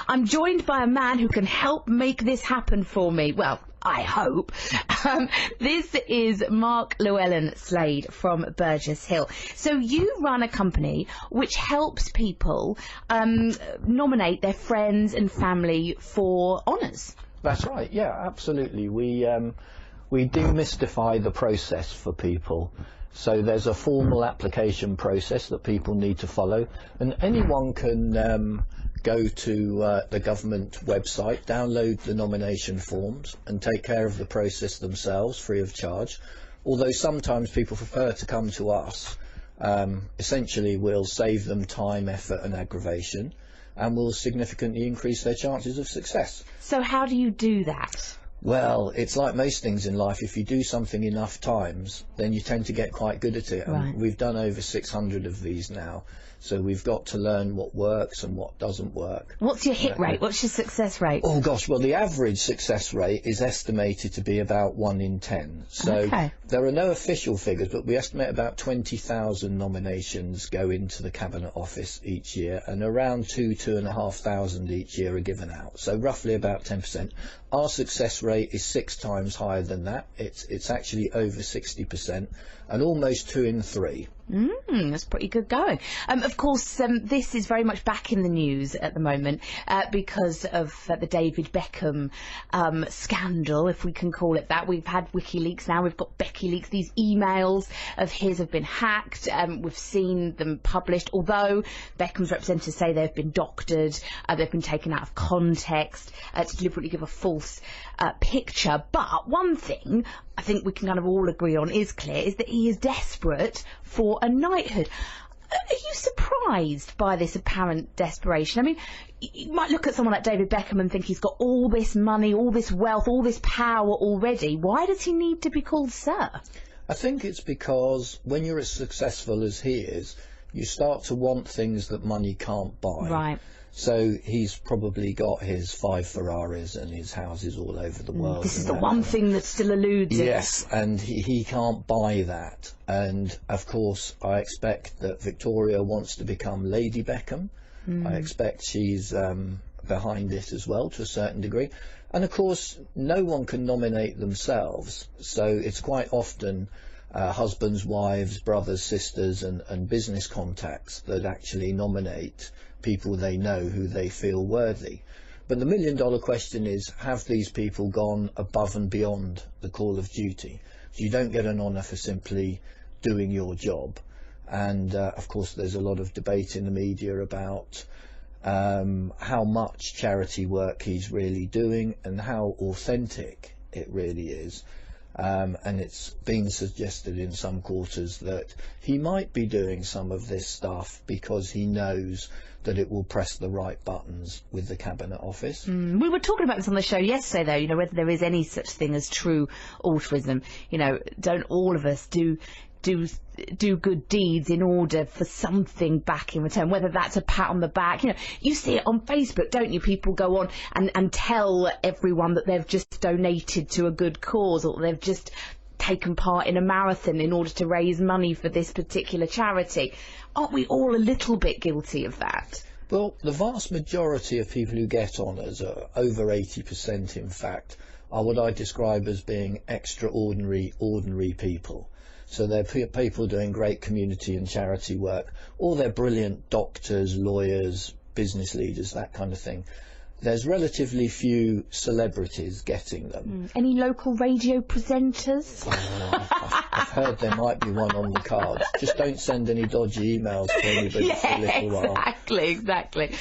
I'm joined by a man who can help make this happen for me. Well, I hope. This is Mark Llewellyn-Slade from Burgess Hill. So you run a company which helps people nominate their friends and family for honours. That's right, yeah, absolutely. We demystify the process for people. So there's a formal application process that people need to follow, and anyone can go to the government website, download the nomination forms and take care of the process themselves free of charge. Although sometimes people prefer to come to us. Essentially we'll save them time, effort and aggravation, and will significantly increase their chances of success. So how do you do that? Well, it's like most things in life. If you do something enough times, then you tend to get quite good at it. Right. And we've done over 600 of these now, so we've got to learn what works and what doesn't work. What's your hit rate? What's your success rate? Oh gosh, well the average success rate is estimated to be about 1 in 10. So okay. There are no official figures, but we estimate about 20,000 nominations go into the Cabinet Office each year, and around 2,500 each year are given out. So roughly about 10%. Our success rate is 6 times higher than that. It's actually over 60%, and almost 2 in 3. That's pretty good going. Of course, this is very much back in the news at the moment because of the David Beckham scandal, if we can call it that. We've had WikiLeaks now, we've got BeckyLeaks. These emails of his have been hacked. We've seen them published, although Beckham's representatives say they've been doctored, they've been taken out of context to deliberately give a false picture. But one thing I think we can kind of all agree on is clear, is that he is desperate for a knighthood. Are you surprised by this apparent desperation? I mean, you might look at someone like David Beckham and think he's got all this money, all this wealth, all this power already. Why does he need to be called Sir? I think it's because when you're as successful as he is, you start to want things that money can't buy. Right. So he's probably got his 5 Ferraris and his houses all over the world. This is the one thing that still eludes us. Yes, and he can't buy that. And of course, I expect that Victoria wants to become Lady Beckham. I expect she's behind it as well, to a certain degree. And of course, no one can nominate themselves. So it's quite often husbands, wives, brothers, sisters and business contacts that actually nominate people they know who they feel worthy. But the million-dollar question is, have these people gone above and beyond the call of duty? So you don't get an honour for simply doing your job. And of course there's a lot of debate in the media about how much charity work he's really doing and how authentic it really is. And it's been suggested in some quarters that he might be doing some of this stuff because he knows that it will press the right buttons with the Cabinet Office. We were talking about this on the show yesterday, though, you know, whether there is any such thing as true altruism. You know, don't all of us do good deeds in order for something back in return, whether that's a pat on the back. You know, you see it on Facebook, don't you? People go on and tell everyone that they've just donated to a good cause, or they've just taken part in a marathon in order to raise money for this particular charity. Aren't we all a little bit guilty of that? Well, the vast majority of people who get honours, over 80% in fact, are what I describe as being extraordinary, ordinary people. So they're people doing great community and charity work, or they're brilliant doctors, lawyers, business leaders, that kind of thing. There's relatively few celebrities getting them. Any local radio presenters? I've heard there might be one on the cards. Just don't send any dodgy emails for anybody for a little while. Exactly.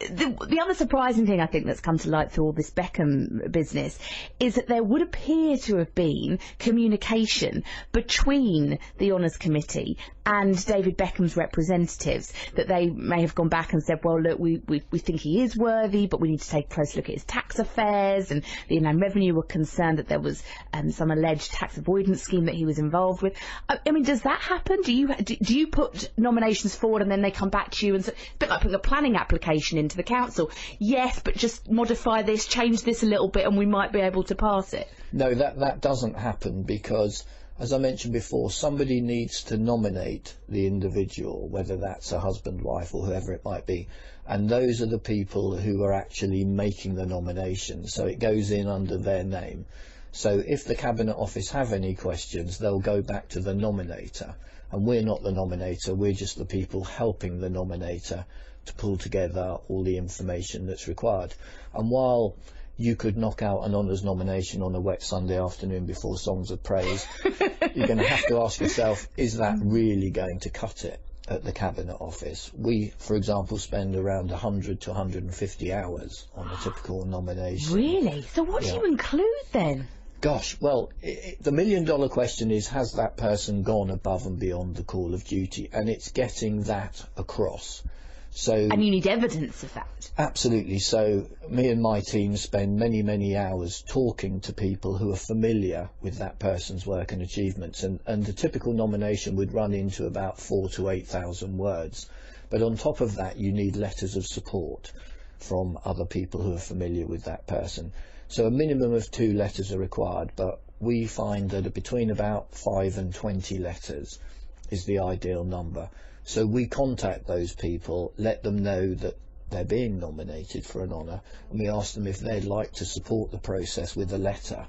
The other surprising thing I think that's come to light through all this Beckham business is that there would appear to have been communication between the Honours Committee and David Beckham's representatives, that they may have gone back and said, well, look, we think he is worthy, but we need to take a close look at his tax affairs, and the Inland Revenue were concerned that there was some alleged tax avoidance scheme that he was involved with. I mean, does that happen? Do you put nominations forward and then they come back to you and say, it's a bit like putting a planning application into the council? Yes, but just modify this, change this a little bit, and we might be able to pass it. No, that doesn't happen, because as I mentioned before, somebody needs to nominate the individual, whether that's a husband, wife, or whoever it might be. And those are the people who are actually making the nomination. So it goes in under their name. So if the Cabinet Office have any questions, they'll go back to the nominator. And we're not the nominator, we're just the people helping the nominator to pull together all the information that's required. And while you could knock out an honours nomination on a wet Sunday afternoon before songs of praise, you're going to have to ask yourself, is that really going to cut it at the Cabinet Office? We, for example, spend around 100 to 150 hours on a typical nomination. Really? So what do you include then? Gosh, well, the million-dollar question is, has that person gone above and beyond the call of duty? And it's getting that across. So, and you need evidence of that. Absolutely. So me and my team spend many, many hours talking to people who are familiar with that person's work and achievements. And the typical nomination would run into about 4,000 to 8,000 words. But on top of that, you need letters of support from other people who are familiar with that person. So a minimum of 2 letters are required, but we find that between about 5 and 20 letters is the ideal number. So we contact those people, let them know that they're being nominated for an honour, and we ask them if they'd like to support the process with a letter.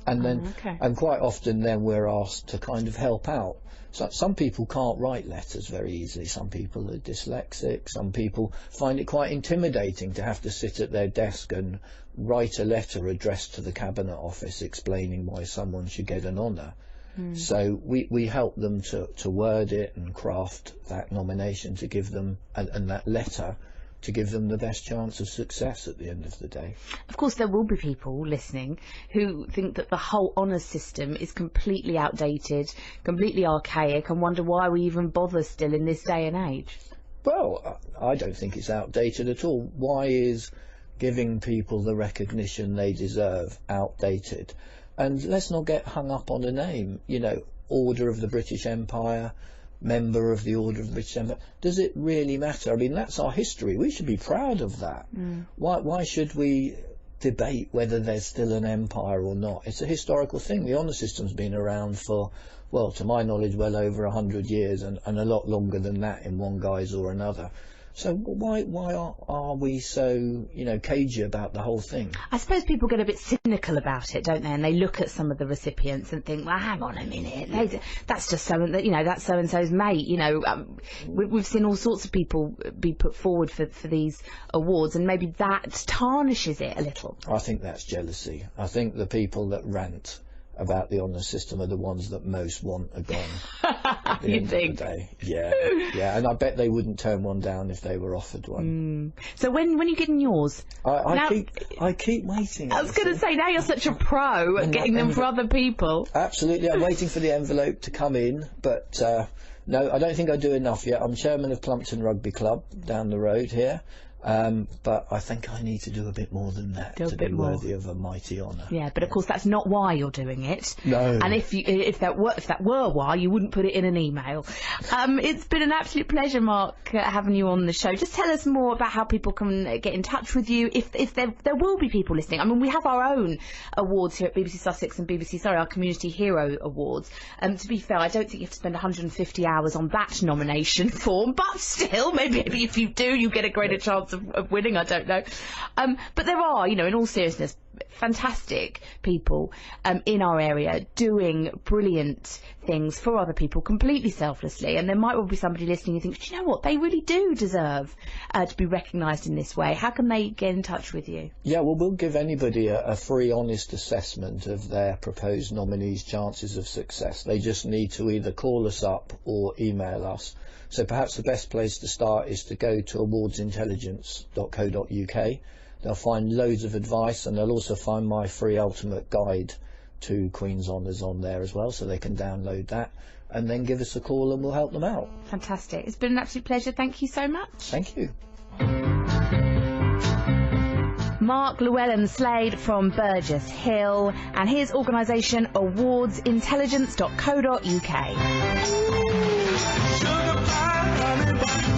And then, and quite often then we're asked to kind of help out. So some people can't write letters very easily. Some people are dyslexic. Some people find it quite intimidating to have to sit at their desk and write a letter addressed to the Cabinet Office explaining why someone should get an honour. So we help them to word it and craft that nomination to give them, and that letter to give them the best chance of success at the end of the day. Of course, there will be people listening who think that the whole honours system is completely outdated, completely archaic, and wonder why we even bother still in this day and age. Well, I don't think it's outdated at all. Why is giving people the recognition they deserve outdated? And let's not get hung up on a name, you know, Order of the British Empire, Member of the Order of the British Empire. Does it really matter? I mean, that's our history. We should be proud of that. Why should we debate whether there's still an empire or not? It's a historical thing. The honour system's been around for, well, to my knowledge, well over 100 years, and a lot longer than that in one guise or another. So why are we so, you know, cagey about the whole thing? I suppose people get a bit cynical about it, don't they? And they look at some of the recipients and think, well, hang on a minute, that's just so, you know, that's so and so's mate. You know, we've seen all sorts of people be put forward for these awards, and maybe that tarnishes it a little. I think that's jealousy. I think the people that rant about the honour system are the ones that most want a gone at the end of the day. Yeah, and I bet they wouldn't turn one down if they were offered one. So when are you getting yours? I keep waiting. I was going to say, now you're such a pro at getting them for other people. Absolutely, I'm waiting for the envelope to come in, but no, I don't think I do enough yet. I'm chairman of Plumpton Rugby Club down the road here. But I think I need to do a bit more than that to be worthy of a mighty honour. Yeah, but of course that's not why you're doing it. No. And if that were why, you wouldn't put it in an email. It's been an absolute pleasure, Mark, having you on the show. Just tell us more about how people can get in touch with you. If there will be people listening. I mean, we have our own awards here at BBC Sussex and our Community Hero Awards. To be fair, I don't think you have to spend 150 hours on that nomination form, but still, maybe if you do, you get a greater chance of winning. I don't know, but there are, you know, in all seriousness, fantastic people in our area doing brilliant things for other people completely selflessly, and there might well be somebody listening who thinks, do you know what, they really do deserve to be recognised in this way. How can they get in touch with you? Yeah, well, we'll give anybody a free, honest assessment of their proposed nominees' chances of success. They just need to either call us up or email us. So perhaps the best place to start is to go to awardsintelligence.co.uk. They'll find loads of advice, and they'll also find my free ultimate guide to Queen's Honours on there as well, so they can download that and then give us a call and we'll help them out. Fantastic. It's been an absolute pleasure. Thank you so much. Thank you. Mark Llewellyn-Slade from Burgess Hill and his organisation awardsintelligence.co.uk.